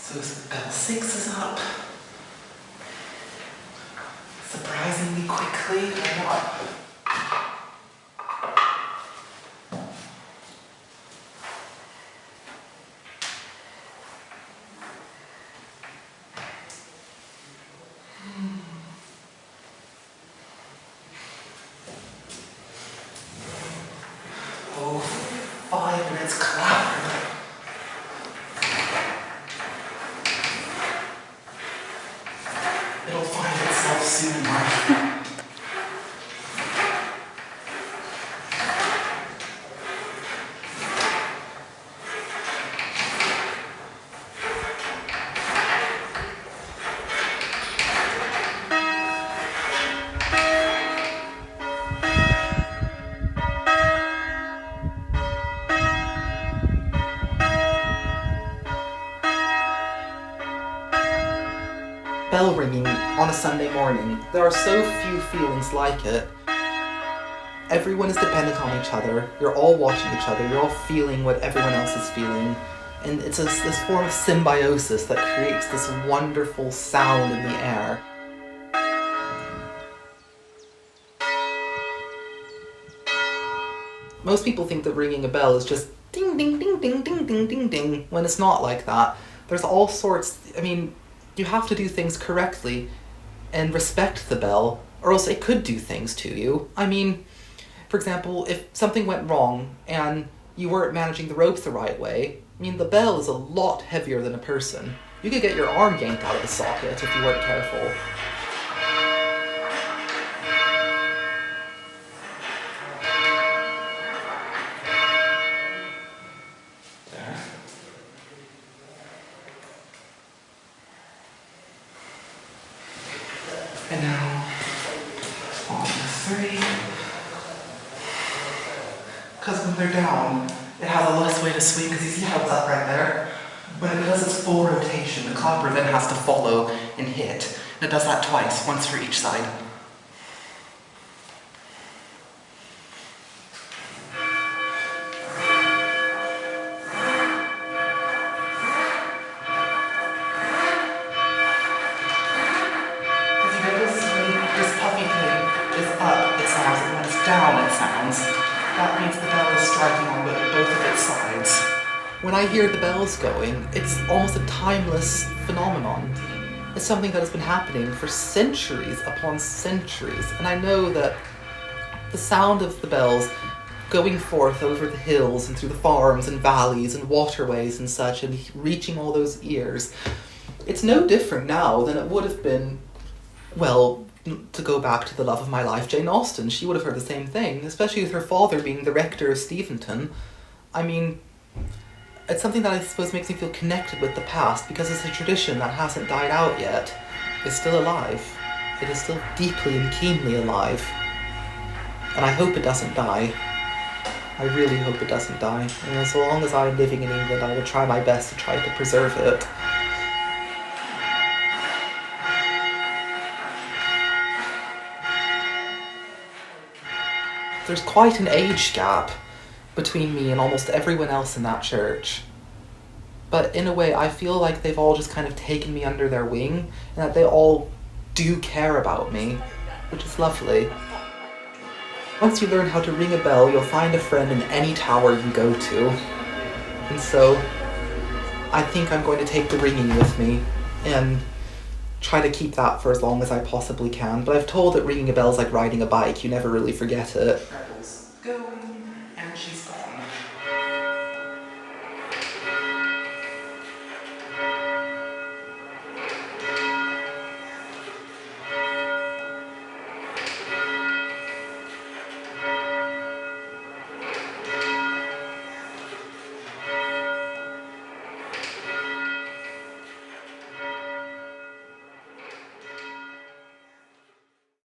So bell 6 is up. Surprisingly quickly, or not? Oh, 5 minutes clap. It'll find itself soon enough. Bell ringing on a Sunday morning. There are so few feelings like it. Everyone is dependent on each other. You're all watching each other. You're all feeling what everyone else is feeling. And it's this form of symbiosis that creates this wonderful sound in the air. Most people think that ringing a bell is just ding, ding, ding, ding, ding, ding, ding, ding, when it's not like that. There's all sorts, you have to do things correctly and respect the bell, or else it could do things to you. For example, if something went wrong and you weren't managing the ropes the right way, the bell is a lot heavier than a person. You could get your arm yanked out of the socket if you weren't careful. And now, on to 3. Because when they're down, it has a less way to swing, because you see how it's up right there? When it does its full rotation, the clapper then has to follow and hit. And it does that twice, once for each side. Down it sounds. That means the bell is striking on both of its sides. When I hear the bells going, it's almost a timeless phenomenon. It's something that has been happening for centuries upon centuries, and I know that the sound of the bells going forth over the hills and through the farms and valleys and waterways and such, and reaching all those ears, it's no different now than it would have been, to go back to the love of my life, Jane Austen. She would have heard the same thing, especially with her father being the rector of Steventon. It's something that I suppose makes me feel connected with the past, because it's a tradition that hasn't died out yet. It's still alive. It is still deeply and keenly alive. And I hope it doesn't die. I really hope it doesn't die. So long as I'm living in England, I will try my best to try to preserve it. There's quite an age gap between me and almost everyone else in that church. But in a way, I feel like they've all just kind of taken me under their wing, and that they all do care about me, which is lovely. Once you learn how to ring a bell, you'll find a friend in any tower you go to. And so, I think I'm going to take the ringing with me, and try to keep that for as long as I possibly can. But I've told that ringing a bell is like riding a bike, you never really forget it.